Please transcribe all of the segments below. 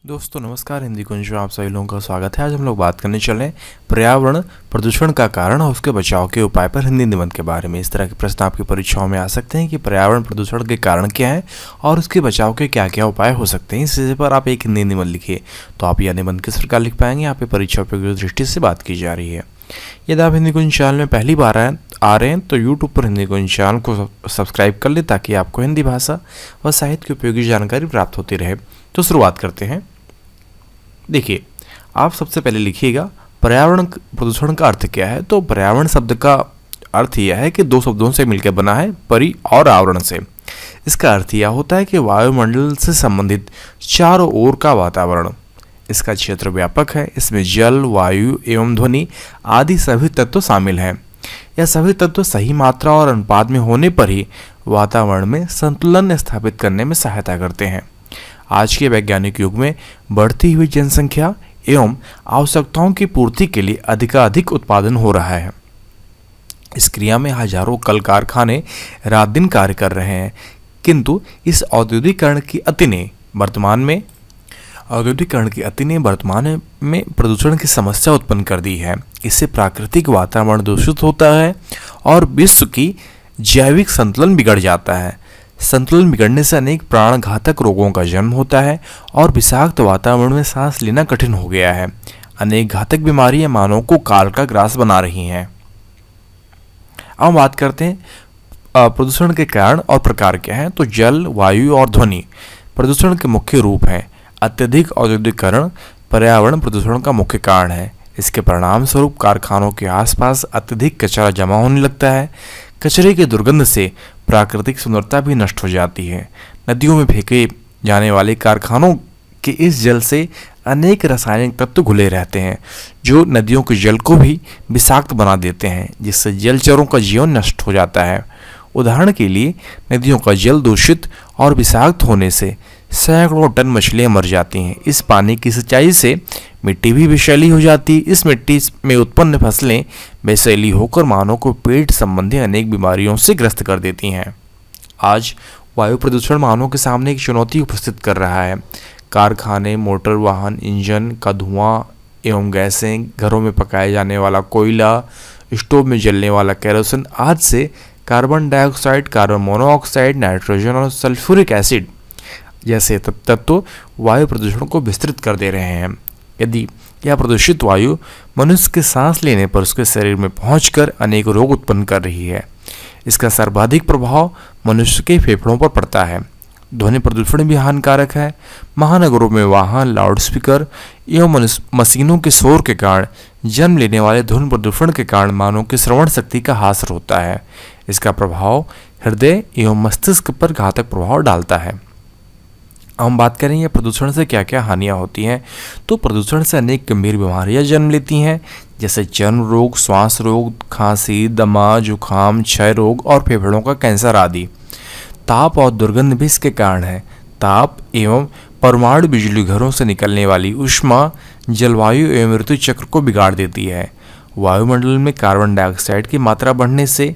दोस्तों नमस्कार, हिंदी कुंज में आप सभी लोगों का स्वागत है। आज हम लोग बात करने चले पर्यावरण प्रदूषण का कारण और उसके बचाव के उपाय पर हिंदी निबंध के बारे में। इस तरह के प्रश्न आपकी परीक्षाओं में आ सकते हैं कि पर्यावरण प्रदूषण के कारण क्या है और उसके बचाव के क्या क्या उपाय हो सकते हैं। इस विषय पर आप एक हिंदी निबंध लिखिए तो आप यह निबंध किस प्रकार लिख पाएंगे। यहाँ पे परीक्षा उपयोगी दृष्टि से बात की जा रही है। यदि आप हिंदी कुंज चैनल में पहली बार आ रहे हैं तो यूट्यूब पर हिंदी कुंज चैनल को सब्सक्राइब कर ले ताकि आपको हिंदी भाषा व साहित्य की उपयोगी जानकारी प्राप्त होती रहे। तो शुरुआत करते हैं। देखिए, आप सबसे पहले लिखिएगा पर्यावरण प्रदूषण का अर्थ क्या है। तो पर्यावरण शब्द का अर्थ यह है कि दो शब्दों से मिलकर बना है, परि और आवरण से। इसका अर्थ यह होता है कि वायुमंडल से संबंधित चारों ओर का वातावरण। इसका क्षेत्र व्यापक है। इसमें जल, वायु एवं ध्वनि आदि सभी तत्व शामिल हैं। यह सभी तत्व सही मात्रा और अनुपात में होने पर ही वातावरण में संतुलन स्थापित करने में सहायता करते हैं। आज के वैज्ञानिक युग में बढ़ती हुई जनसंख्या एवं आवश्यकताओं की पूर्ति के लिए अधिकाधिक उत्पादन हो रहा है। इस क्रिया में हजारों कल कारखाने रात दिन कार्य कर रहे हैं, किंतु इस औद्योगिकरण की अति ने वर्तमान में प्रदूषण की समस्या उत्पन्न कर दी है। इससे प्राकृतिक वातावरण दूषित होता है और विश्व की जैविक संतुलन बिगड़ जाता है। संतुलन बिगड़ने से अनेक प्राणघातक रोगों का जन्म होता है और विषाक्त वातावरण में सांस लेना कठिन हो गया है। अनेक घातक बीमारियां मानव को काल का ग्रास बना रही हैं। अब बात करते हैं प्रदूषण के कारण और प्रकार क्या हैं। तो जल, वायु और ध्वनि प्रदूषण के मुख्य रूप हैं। अत्यधिक औद्योगिकरण पर्यावरण प्रदूषण का मुख्य कारण है। इसके परिणाम स्वरूप कारखानों के आसपास अत्यधिक कचरा जमा होने लगता है। कचरे की दुर्गंध से प्राकृतिक सुंदरता भी नष्ट हो जाती है। नदियों में फेंके जाने वाले कारखानों के इस जल से अनेक रासायनिक तत्व घुले रहते हैं जो नदियों के जल को भी विषाक्त बना देते हैं, जिससे जलचरों का जीवन नष्ट हो जाता है। उदाहरण के लिए नदियों का जल दूषित और विषाक्त होने से सैकड़ों टन मछलियां मर जाती हैं। इस पानी की सिंचाई से मिट्टी भी विषैली हो जाती है। इस मिट्टी में उत्पन्न फसलें विषैली होकर मानव को पेट संबंधी अनेक बीमारियों से ग्रस्त कर देती हैं। आज वायु प्रदूषण मानव के सामने एक चुनौती उपस्थित कर रहा है। कारखाने, मोटर वाहन, इंजन का धुआं एवं गैसें, घरों में पकाए जाने वाला कोयला, स्टोव में जलने वाला केरोसिन आदि से carbon dioxide, carbon monoxide, nitrogen और सल्फ्यूरिक एसिड जैसे तत्व वायु प्रदूषण को विस्तृत कर दे रहे हैं। यदि यह प्रदूषित वायु मनुष्य के सांस लेने पर उसके शरीर में पहुंचकर अनेक रोग उत्पन्न कर रही है। इसका सर्वाधिक प्रभाव मनुष्य के फेफड़ों पर पड़ता है। ध्वनि प्रदूषण भी हानिकारक है। महानगरों में वाहन, लाउडस्पीकर एवं मशीनों के शोर के कारण जन्म लेने वाले ध्वनि प्रदूषण के कारण मानव की श्रवण शक्ति का ह्रास होता है। इसका प्रभाव हृदय एवं मस्तिष्क पर घातक प्रभाव डालता है। हम बात करेंगे प्रदूषण से क्या क्या हानियां होती हैं। तो प्रदूषण से अनेक गंभीर बीमारियां जन्म लेती हैं, जैसे चर्म रोग, श्वास रोग, खांसी, दमा, जुखाम, क्षय रोग और फेफड़ों का कैंसर आदि। ताप और दुर्गंध भी इसके कारण है। ताप एवं परमाणु बिजली घरों से निकलने वाली ऊष्मा जलवायु एवं ऋतु चक्र को बिगाड़ देती है। वायुमंडल में कार्बन डाइऑक्साइड की मात्रा बढ़ने से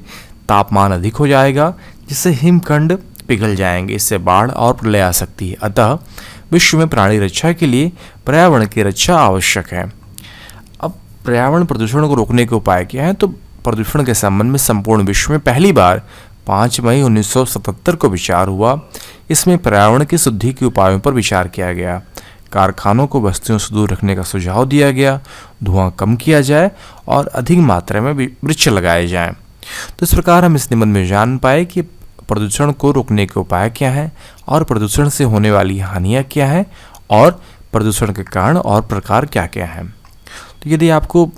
तापमान अधिक हो जाएगा, जिससे हिमखंड पिघल जाएंगे। इससे बाढ़ और प्रलय आ सकती है। अतः विश्व में प्राणी रक्षा के लिए पर्यावरण की रक्षा आवश्यक है। अब पर्यावरण प्रदूषण को रोकने के उपाय क्या है। तो प्रदूषण के संबंध में संपूर्ण विश्व में पहली बार 5 मई 1977 को विचार हुआ। इसमें पर्यावरण की शुद्धि के उपायों पर विचार किया गया। कारखानों को बस्तियों से दूर रखने का सुझाव दिया गया। धुआं कम किया जाए और अधिक मात्रा में वृक्ष लगाए जाएं। तो इस प्रकार हम इस निबंध में जान पाए कि प्रदूषण को रोकने के उपाय क्या हैं और प्रदूषण से होने वाली हानियां क्या हैं और प्रदूषण के कारण और प्रकार क्या क्या हैं। तो यदि आपको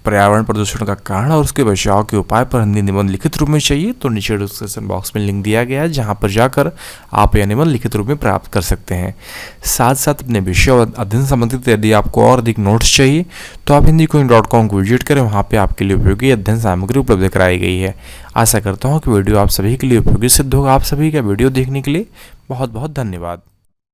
पर्यावरण प्रदूषण का कारण और उसके बचाव के उपाय पर हिंदी निबंध लिखित रूप में चाहिए तो नीचे डिस्क्रिप्शन बॉक्स में लिंक दिया गया है, जहां पर जाकर आप यह निबंध लिखित रूप में प्राप्त कर सकते हैं। साथ साथ अपने विषय और अध्ययन संबंधित यदि आपको और अधिक नोट्स चाहिए तो आप hindicoin.com को विजिट करें। वहाँ पर आपके लिए उपयोगी अध्ययन सामग्री उपलब्ध कराई गई है। आशा करता हूँ कि वीडियो आप सभी के लिए उपयोगी सिद्ध होगा। आप सभी का वीडियो देखने के लिए बहुत बहुत धन्यवाद।